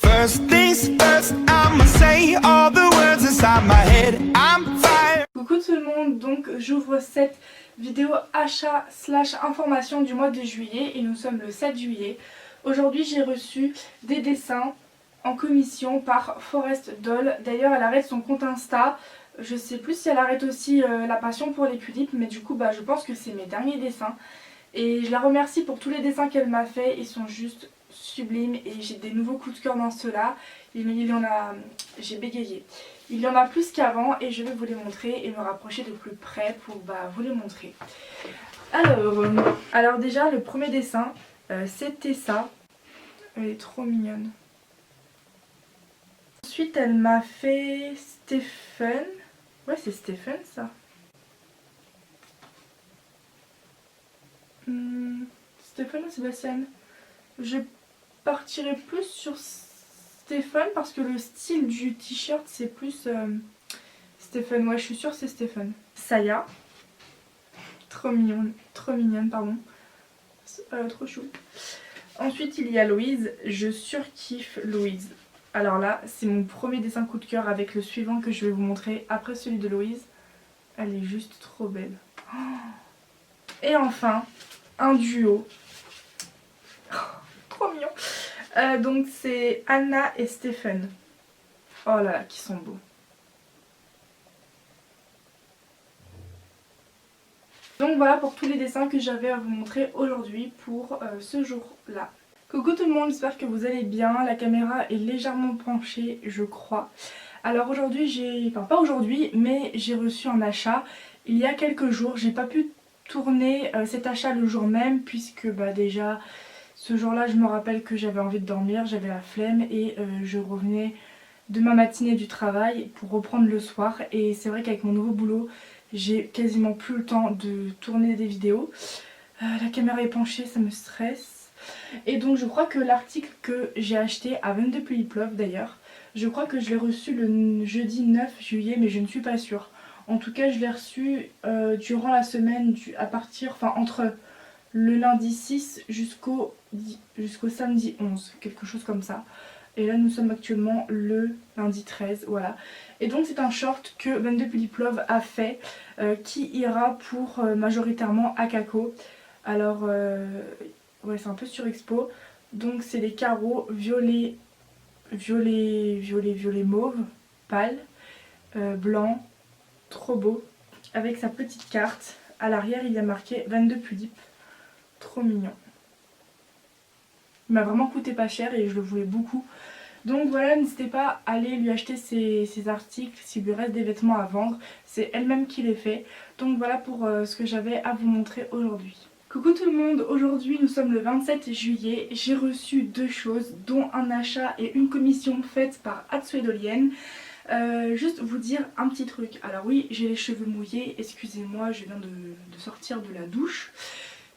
First things first, I'ma say all the words inside my head. I'm fire. Coucou tout le monde, donc j'ouvre cette vidéo achat slash information du mois de juillet et nous sommes le 7 juillet. Aujourd'hui j'ai reçu des dessins en commission par Forest Doll. D'ailleurs elle arrête son compte Insta. Je sais plus si elle arrête aussi la passion pour les tulipes, mais du coup je pense que c'est mes derniers dessins. Et je la remercie pour tous les dessins qu'elle m'a fait, ils sont juste sublimes et j'ai des nouveaux coups de cœur dans ceux-là. Il y en a, j'ai bégayé. Il y en a plus qu'avant et je vais vous les montrer et me rapprocher de plus près pour vous les montrer. Alors déjà le premier dessin c'était ça. Elle est trop mignonne. Ensuite elle m'a fait Stephen. Ouais c'est Stephen ça. Stephen ou Sébastien? Je partirai plus sur Stephen parce que le style du t-shirt c'est plus Stephen. Ouais je suis sûre c'est Stephen. Saya. Trop mignonne pardon. Trop chou. Ensuite il y a Louise. Je surkiffe Louise. Alors là c'est mon premier dessin coup de cœur avec le suivant que je vais vous montrer après celui de Louise. Elle est juste trop belle. Et enfin un duo. Trop mignon. Donc c'est Anna et Stephen. Oh là là, qui sont beaux. Donc voilà pour tous les dessins que j'avais à vous montrer aujourd'hui pour ce jour-là. Coucou tout le monde, j'espère que vous allez bien. La caméra est légèrement penchée, je crois. Alors aujourd'hui, enfin pas aujourd'hui, mais j'ai reçu un achat il y a quelques jours. J'ai pas pu tourner cet achat le jour même puisque déjà ce jour-là je me rappelle que j'avais envie de dormir, j'avais la flemme et je revenais de ma matinée du travail pour reprendre le soir. Et c'est vrai qu'avec mon nouveau boulot, j'ai quasiment plus le temps de tourner des vidéos. La caméra est penchée, ça me stresse. Et donc je crois que l'article que j'ai acheté à 22 Tulip Love d'ailleurs, je crois que je l'ai reçu le jeudi 9 juillet mais je ne suis pas sûre. En tout cas je l'ai reçu durant la semaine, entre le lundi 6 jusqu'au samedi 11, quelque chose comme ça. Et là nous sommes actuellement le lundi 13, voilà. Et donc c'est un short que 22 Tulip Love a fait qui ira pour majoritairement Akako. Alors ouais c'est un peu sur expo. Donc c'est des carreaux violet mauve, pâle, blanc, trop beau. Avec sa petite carte. À l'arrière il y a marqué 22 Tulip. Trop mignon. Il m'a vraiment coûté pas cher et je le voulais beaucoup. Donc voilà, n'hésitez pas à aller lui acheter ses articles s'il lui reste des vêtements à vendre. C'est elle-même qui les fait. Donc voilà pour ce que j'avais à vous montrer aujourd'hui. Coucou tout le monde, aujourd'hui nous sommes le 27 juillet. J'ai reçu deux choses, dont un achat et une commission faite par Atsuedolienne. Juste vous dire un petit truc. Alors oui, j'ai les cheveux mouillés, excusez-moi, je viens de sortir de la douche.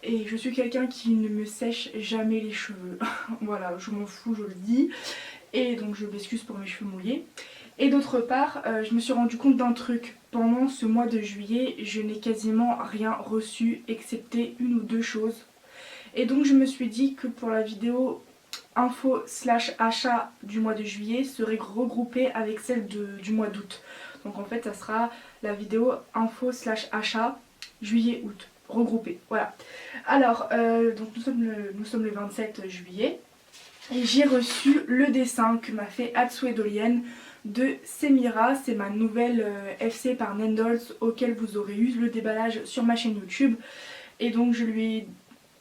Et je suis quelqu'un qui ne me sèche jamais les cheveux. Voilà, je m'en fous, je le dis. Et donc je m'excuse pour mes cheveux mouillés. Et d'autre part, je me suis rendu compte d'un truc. Pendant ce mois de juillet, je n'ai quasiment rien reçu excepté une ou deux choses. Et donc je me suis dit que pour la vidéo info slash achat du mois de juillet serait regroupée avec celle du mois d'août. Donc en fait ça sera la vidéo info slash achat juillet-août. Regroupé, voilà. Alors, donc nous sommes le 27 juillet et j'ai reçu le dessin que m'a fait Atsuedolienne de Semira. C'est ma nouvelle FC par Nendolz auquel vous aurez eu le déballage sur ma chaîne YouTube. Et donc je lui ai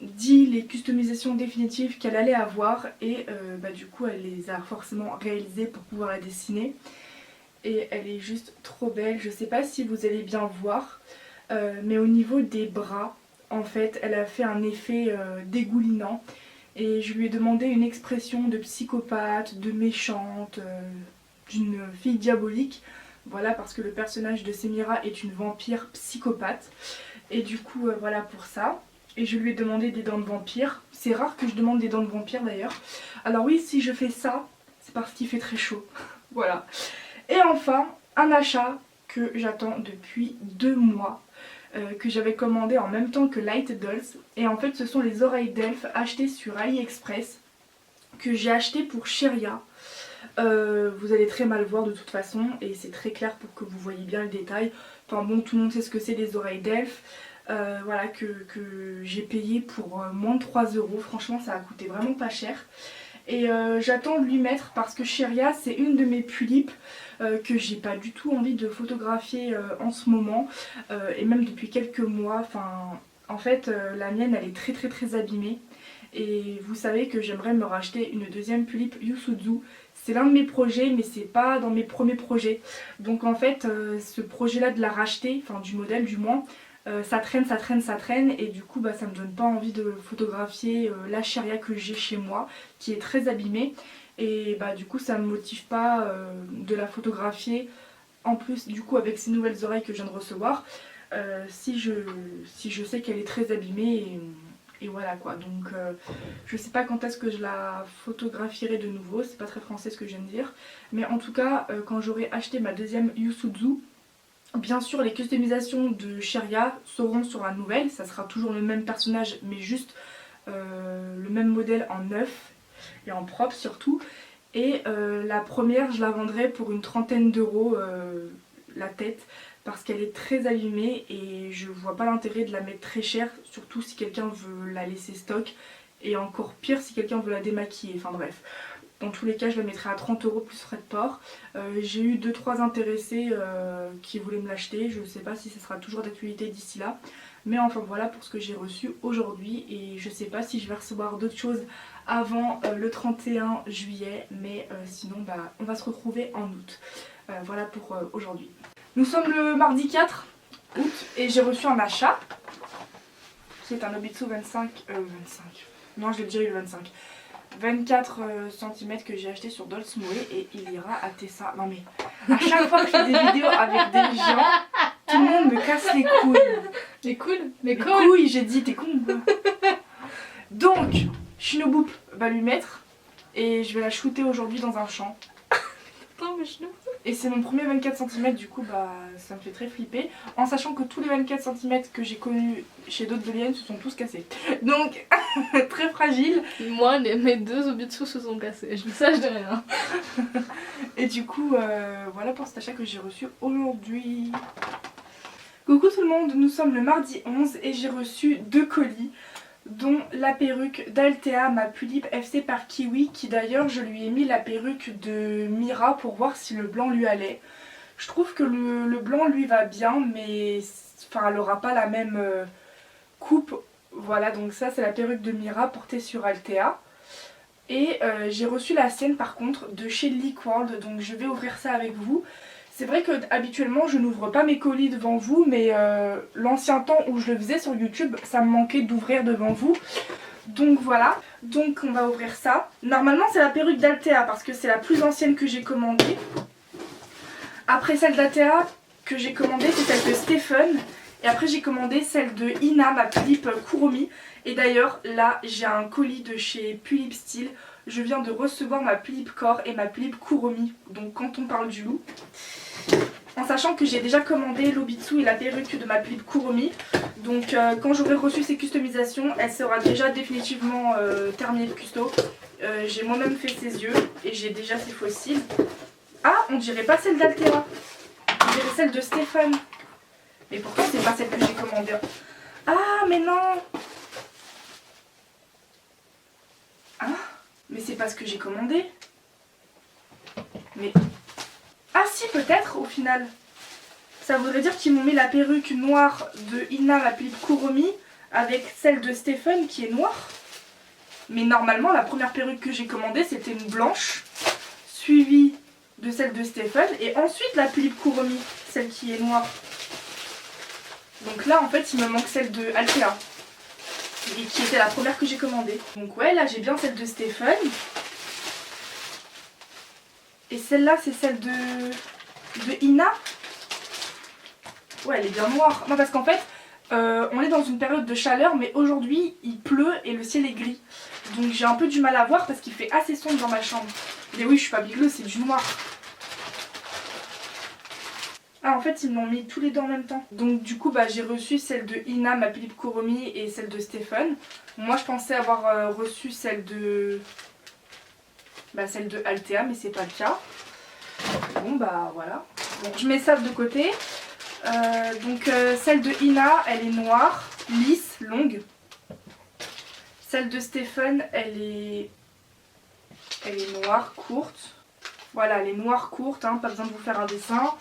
dit les customisations définitives qu'elle allait avoir et du coup elle les a forcément réalisées pour pouvoir la dessiner. Et elle est juste trop belle, je sais pas si vous allez bien voir. Mais au niveau des bras, en fait, elle a fait un effet dégoulinant. Et je lui ai demandé une expression de psychopathe, de méchante, d'une fille diabolique. Voilà, parce que le personnage de Semira est une vampire psychopathe. Et du coup, voilà pour ça. Et je lui ai demandé des dents de vampire. C'est rare que je demande des dents de vampire d'ailleurs. Alors oui, si je fais ça, c'est parce qu'il fait très chaud. Voilà. Et enfin, un achat que j'attends depuis 2 mois. Que j'avais commandé en même temps que Light Dolls. Et en fait ce sont les oreilles d'elfe achetées sur AliExpress que j'ai acheté pour Cheria. Vous allez très mal voir de toute façon et c'est très clair pour que vous voyez bien le détail. Enfin bon, tout le monde sait ce que c'est les oreilles d'elfe. Voilà, que j'ai payé pour moins de 3 €. Franchement, ça a coûté vraiment pas cher. Et j'attends de lui mettre parce que Cheria, c'est une de mes tulipes que j'ai pas du tout envie de photographier en ce moment. Et même depuis quelques mois. Enfin, en fait, la mienne, elle est très abîmée. Et vous savez que j'aimerais me racheter une deuxième tulipe Yusuzu. C'est l'un de mes projets, mais c'est pas dans mes premiers projets. Donc en fait, ce projet-là de la racheter, enfin du modèle du moins, ça traîne et du coup bah, ça me donne pas envie de photographier la Cheria que j'ai chez moi qui est très abîmée et bah du coup ça me motive pas de la photographier en plus du coup avec ces nouvelles oreilles que je viens de recevoir si je sais qu'elle est très abîmée et voilà quoi. Donc je sais pas quand est-ce que je la photographierai de nouveau, c'est pas très français ce que je viens de dire, mais en tout cas quand j'aurai acheté ma deuxième Yusuzu, bien sûr les customisations de Cheria seront sur la nouvelle, ça sera toujours le même personnage mais juste le même modèle en neuf et en propre surtout. Et la première je la vendrai pour une trentaine d'euros la tête parce qu'elle est très abîmée et je vois pas l'intérêt de la mettre très chère, surtout si quelqu'un veut la laisser stock et encore pire si quelqu'un veut la démaquiller, enfin bref. Dans tous les cas, je la mettrai à 30 € plus frais de port. J'ai eu 2-3 intéressés qui voulaient me l'acheter. Je ne sais pas si ça sera toujours d'actualité d'ici là. Mais enfin voilà pour ce que j'ai reçu aujourd'hui. Et je ne sais pas si je vais recevoir d'autres choses avant le 31 juillet. Mais sinon, bah, on va se retrouver en août. Voilà pour aujourd'hui. Nous sommes le mardi 4 août et j'ai reçu un achat. C'est un Obitsu 25. Non, je l'ai déjà eu le 25. 24 cm que j'ai acheté sur Dolce Moe et il ira à Tessa. Non mais à chaque fois que je fais des vidéos avec des gens, tout le monde me casse les couilles. Les couilles, j'ai dit, t'es con ou quoi? Donc, Shinobu va lui mettre et je vais la shooter aujourd'hui dans un champ. Et c'est mon premier 24 cm, du coup bah ça me fait très flipper. En sachant que tous les 24 cm que j'ai connus chez d'autres Doliennes se sont tous cassés. Donc très fragile. Moi mes deux Obitsu se sont cassés, je dis ça, je dis rien. Et du coup voilà pour cet achat que j'ai reçu aujourd'hui. Coucou tout le monde, nous sommes le mardi 11 et j'ai reçu 2 colis, dont la perruque d'Altea, ma tulipe FC par Kiwi, qui d'ailleurs je lui ai mis la perruque de Mira pour voir si le blanc lui allait. Je trouve que le blanc lui va bien, mais enfin, elle n'aura pas la même coupe. Voilà, donc ça c'est la perruque de Mira portée sur Altea. Et j'ai reçu la sienne par contre de chez Leek World, donc je vais ouvrir ça avec vous. C'est vrai que habituellement je n'ouvre pas mes colis devant vous, mais l'ancien temps où je le faisais sur YouTube, ça me manquait d'ouvrir devant vous. Donc voilà, donc on va ouvrir ça. Normalement c'est la perruque d'Altea parce que c'est la plus ancienne que j'ai commandée. Après celle d'Altea que j'ai commandée, c'est celle de Stephen. Et après j'ai commandé celle de Ina, ma tulipe Kuromi. Et d'ailleurs là j'ai un colis de chez Pulip Style. Je viens de recevoir ma tulipe Core et ma tulipe Kuromi. Donc quand on parle du loup. En sachant que j'ai déjà commandé l'Obitsu et la perruque de ma tulipe Kuromi. Donc quand j'aurai reçu ces customisations, elle sera déjà définitivement terminée de custo. J'ai moi-même fait ses yeux et j'ai déjà ses fossiles. Ah, on dirait pas celle d'Altea. On dirait celle de Stéphane. Mais pourtant c'est pas celle que j'ai commandée. Ah mais non. Ah, mais c'est pas ce que j'ai commandé. Mais... Ah si, peut-être au final. Ça voudrait dire qu'ils m'ont mis la perruque noire de Ina, ma tulipe Kuromi, avec celle de Stephen qui est noire. Mais normalement la première perruque que j'ai commandée c'était une blanche, suivie de celle de Stephen, et ensuite la tulipe Kuromi, celle qui est noire. Donc là en fait il me manque celle de Altea, et qui était la première que j'ai commandée. Donc ouais, là j'ai bien celle de Stephen. Et celle-là c'est celle de Ina. Ouais, elle est bien noire. Non, parce qu'en fait on est dans une période de chaleur, mais aujourd'hui il pleut et le ciel est gris. Donc j'ai un peu du mal à voir parce qu'il fait assez sombre dans ma chambre. Mais oui, je suis pas bigleuse, c'est du noir. Ah, en fait ils m'ont mis tous les deux en même temps. Donc du coup bah, j'ai reçu celle de Ina, ma tulipe Kuromi, et celle de Stephen. Moi je pensais avoir reçu celle de celle de Altea, mais c'est pas le cas. Bon bah voilà. Donc je mets ça de côté. Celle de Ina, elle est noire, lisse, longue. Celle de Stephen, elle est noire, courte. Voilà, elle est noire, courte, hein, pas besoin de vous faire un dessin.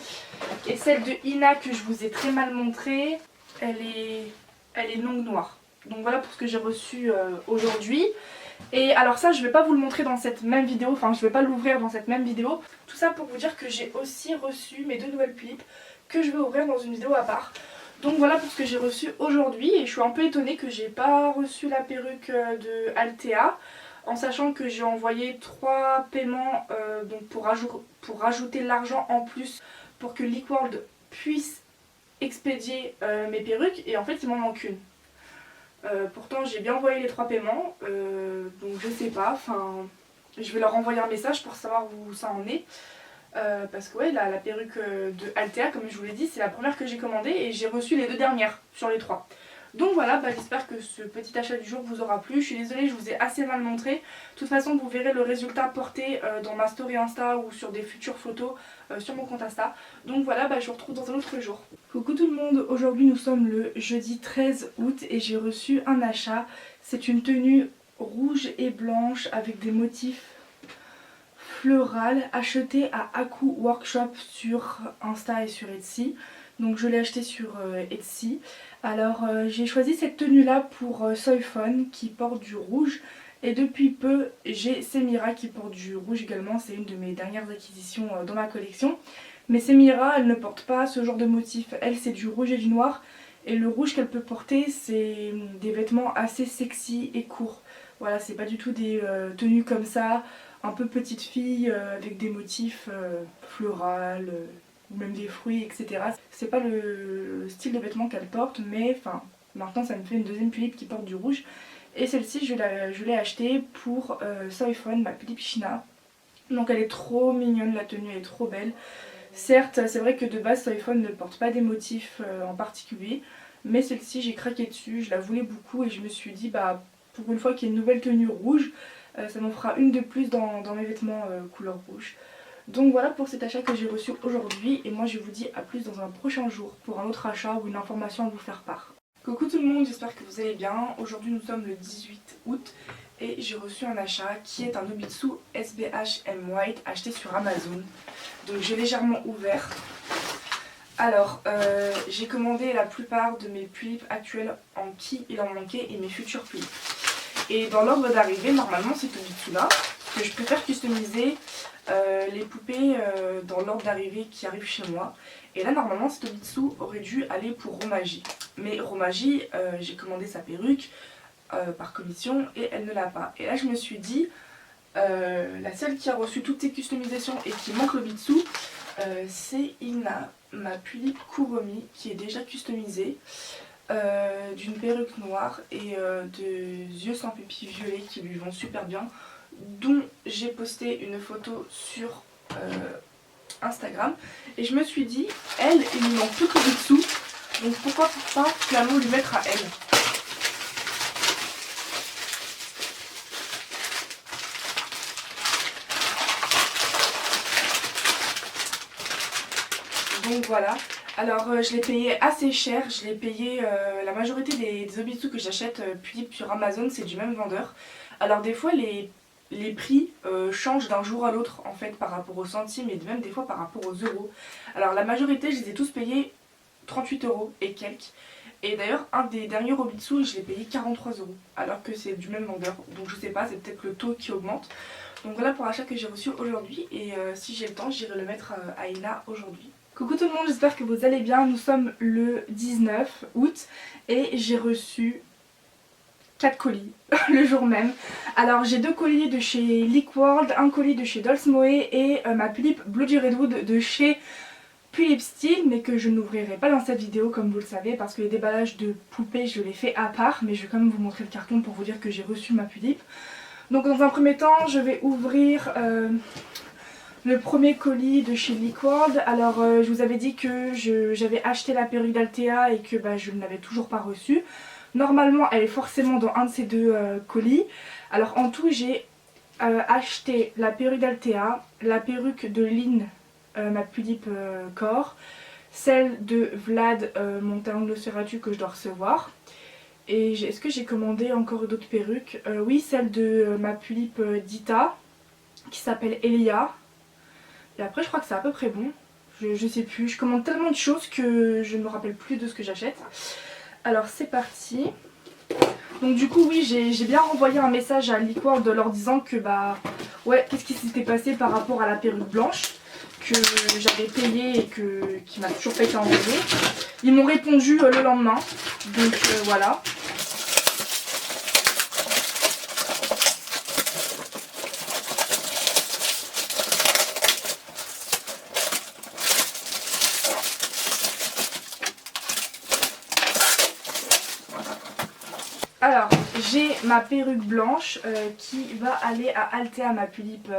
Et celle de Ina que je vous ai très mal montrée, elle est longue noire. Donc voilà pour ce que j'ai reçu aujourd'hui. Et alors ça, je vais pas vous le montrer dans cette même vidéo, enfin je vais pas l'ouvrir dans cette même vidéo. Tout ça pour vous dire que j'ai aussi reçu mes 2 nouvelles tulipes que je vais ouvrir dans une vidéo à part. Donc voilà pour ce que j'ai reçu aujourd'hui et je suis un peu étonnée que j'ai pas reçu la perruque de Altea, en sachant que j'ai envoyé 3 paiements donc pour rajouter l'argent en plus pour que Liquworld puisse expédier mes perruques, et en fait il m'en manque une. Pourtant j'ai bien envoyé les 3 paiements, donc je sais pas, enfin je vais leur envoyer un message pour savoir où ça en est. Parce que ouais, la perruque de Altea, comme je vous l'ai dit, c'est la première que j'ai commandée et j'ai reçu les 2 dernières sur les 3. Donc voilà, j'espère que ce petit achat du jour vous aura plu. Je suis désolée, je vous ai assez mal montré. De toute façon, vous verrez le résultat porté dans ma story Insta ou sur des futures photos sur mon compte Insta. Donc voilà, je vous retrouve dans un autre jour. Coucou tout le monde, aujourd'hui nous sommes le jeudi 13 août et j'ai reçu un achat. C'est une tenue rouge et blanche avec des motifs floral acheté à Aku Workshop sur Insta et sur Etsy. Donc je l'ai acheté sur Etsy. Alors j'ai choisi cette tenue là pour Soifon qui porte du rouge. Et depuis peu j'ai Semira qui porte du rouge également. C'est une de mes dernières acquisitions dans ma collection. Mais Semira elle ne porte pas ce genre de motif. Elle c'est du rouge et du noir. Et le rouge qu'elle peut porter c'est des vêtements assez sexy et courts. Voilà, c'est pas du tout des tenues comme ça, un peu petite fille avec des motifs florales ou même des fruits, etc. C'est pas le style de vêtements qu'elle porte, mais enfin maintenant ça me fait une deuxième tulipe qui porte du rouge. Et celle-ci je l'ai achetée pour Soifon, ma tulipe China. Donc elle est trop mignonne, la tenue elle est trop belle. Certes c'est vrai que de base Soifon ne porte pas des motifs en particulier, mais celle-ci j'ai craqué dessus, je la voulais beaucoup et je me suis dit pour une fois qu'il y a une nouvelle tenue rouge, ça m'en fera une de plus dans mes vêtements couleur rouge. Donc voilà pour cet achat que j'ai reçu aujourd'hui et moi je vous dis à plus dans un prochain jour pour un autre achat ou une information à vous faire part. Coucou tout le monde, j'espère que vous allez bien. Aujourd'hui nous sommes le 18 août et j'ai reçu un achat qui est un Nobitsu SBH M White acheté sur Amazon. Donc j'ai légèrement ouvert. Alors j'ai commandé la plupart de mes tulipes actuelles en qui il en manquait et mes futures tulipes. Et dans l'ordre d'arrivée, normalement c'est Nobitsu là, que je préfère customiser les poupées dans l'ordre d'arrivée qui arrive chez moi. Et là normalement cet Nobitsu aurait dû aller pour Romagie. Mais Romagie, j'ai commandé sa perruque par commission et elle ne l'a pas. Et là je me suis dit, la seule qui a reçu toutes ces customisations et qui manque Nobitsu, c'est Ina, ma tulipe Kuromi, qui est déjà customisée. D'une perruque noire et de yeux sans pupille violets qui lui vont super bien, dont j'ai posté une photo sur Instagram. Et je me suis dit, elle, il lui manque tout le dessous, donc pourquoi pas finalement lui mettre à elle. Donc voilà. Alors je l'ai payé assez cher, je l'ai payé la majorité des Nobitsu que j'achète sur Amazon, c'est du même vendeur. Alors des fois les prix changent d'un jour à l'autre en fait par rapport aux centimes et même des fois par rapport aux euros. Alors la majorité je les ai tous payés 38 € et quelques. Et d'ailleurs un des derniers Nobitsu je l'ai payé 43 € alors que c'est du même vendeur. Donc je sais pas, c'est peut-être le taux qui augmente. Donc voilà pour l'achat que j'ai reçu aujourd'hui et si j'ai le temps j'irai le mettre à Ina aujourd'hui. Coucou tout le monde, j'espère que vous allez bien. Nous sommes le 19 août et j'ai reçu 4 colis le jour même. Alors j'ai 2 colis de chez Liquworld, un colis de chez Dolls Moe et ma tulipe Bloody Redwood de chez Tulip Style, mais que je n'ouvrirai pas dans cette vidéo comme vous le savez parce que les déballages de poupées je les fais à part, mais je vais quand même vous montrer le carton pour vous dire que j'ai reçu ma tulipe. Donc dans un premier temps je vais ouvrir le premier colis de chez Liquworld. Alors je vous avais dit que j'avais acheté la perruque d'Altea et que je ne l'avais toujours pas reçue. Normalement elle est forcément dans un de ces 2 colis. Alors en tout j'ai acheté la perruque d'Altea, la perruque de Lynn, ma Pudipe Core, celle de Vlad, mon talon de Nosferatu que je dois recevoir. Et est-ce que j'ai commandé encore d'autres perruques? Oui, celle de ma Pudipe Dita, qui s'appelle Elia. Et après je crois que c'est à peu près bon. Je sais plus, je commande tellement de choses que je ne me rappelle plus de ce que j'achète. Alors c'est parti. Donc du coup oui, j'ai bien renvoyé un message à Liquord leur disant que bah ouais, qu'est-ce qui s'était passé par rapport à la perruque blanche que j'avais payée et qui m'a toujours pas été envoyée. Ils m'ont répondu le lendemain, donc voilà. Alors, j'ai ma perruque blanche qui va aller à Altea, ma Pudipe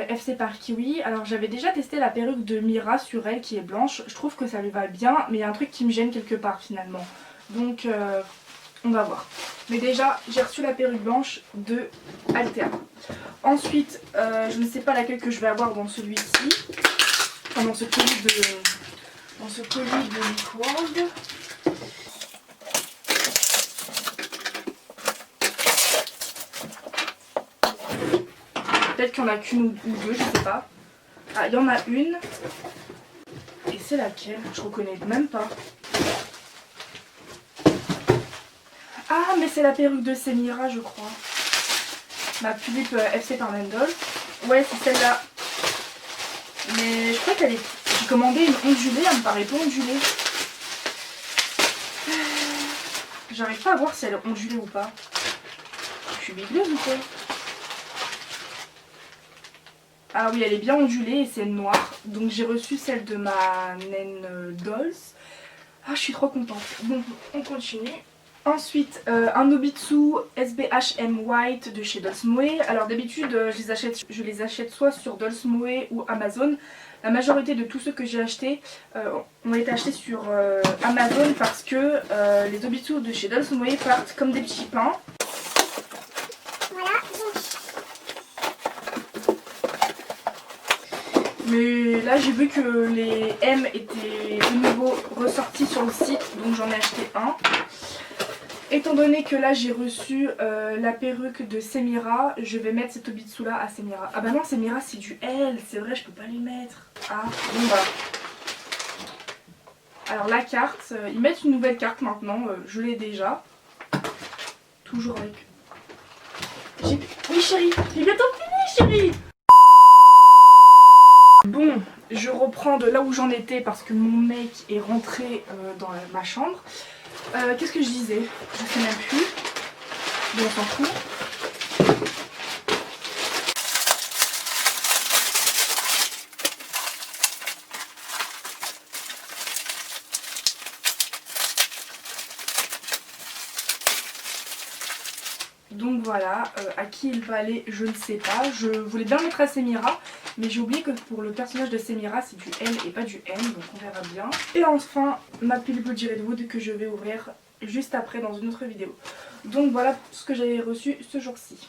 FC par Kiwi. Alors j'avais déjà testé la perruque de Mira sur elle qui est blanche. Je trouve que ça lui va bien, mais il y a un truc qui me gêne quelque part finalement. Donc on va voir. Mais déjà, j'ai reçu la perruque blanche de Altea. Ensuite, je ne sais pas laquelle que je vais avoir dans celui-ci. Enfin, dans ce colis de Liquord. Peut-être qu'il n'y en a qu'une ou deux, je sais pas. Ah, il y en a une. Et c'est laquelle? Je reconnais même pas. Ah, mais c'est la perruque de Semira, je crois. Ma Pudipe FC par Mendel. Ouais, c'est celle-là. Mais je crois qu'elle est... J'ai commandé une ondulée, elle me paraît pas ondulée. J'arrive pas à voir si elle est ondulée ou pas. Je suis bigleuse ou quoi? Ah oui, elle est bien ondulée et c'est noir. Donc j'ai reçu celle de ma naine Dolls. Ah, je suis trop contente. Bon, on continue. Ensuite, un Nobitsu SBHM White de chez Dolls Moe. Alors d'habitude, je les achète soit sur Dolls Moe ou Amazon. La majorité de tous ceux que j'ai achetés ont été achetés sur Amazon parce que les Nobitsu de chez Dolls Moe partent comme des petits pains. Mais là j'ai vu que les M étaient de nouveau ressortis sur le site, donc j'en ai acheté un. Étant donné que là j'ai reçu la perruque de Semira, je vais mettre cette Nobitsu là à Semira. Ah bah non, Semira c'est du L, c'est vrai, je peux pas lui mettre. Ah, bon bah. Alors la carte, ils mettent une nouvelle carte maintenant, je l'ai déjà. Toujours avec... Oui chérie, j'ai bientôt fini chérie. Bon, je reprends de là où j'en étais parce que mon mec est rentré dans ma chambre. Qu'est-ce que je disais? Je sais même plus. Bon, on s'en fout. Donc voilà, à qui il va aller, je ne sais pas. Je voulais bien mettre à Semira, mais j'ai oublié que pour le personnage de Semira, c'est du L et pas du M, donc on verra bien. Et enfin, ma Pudipe Redwood que je vais ouvrir juste après dans une autre vidéo. Donc voilà ce que j'avais reçu ce jour-ci.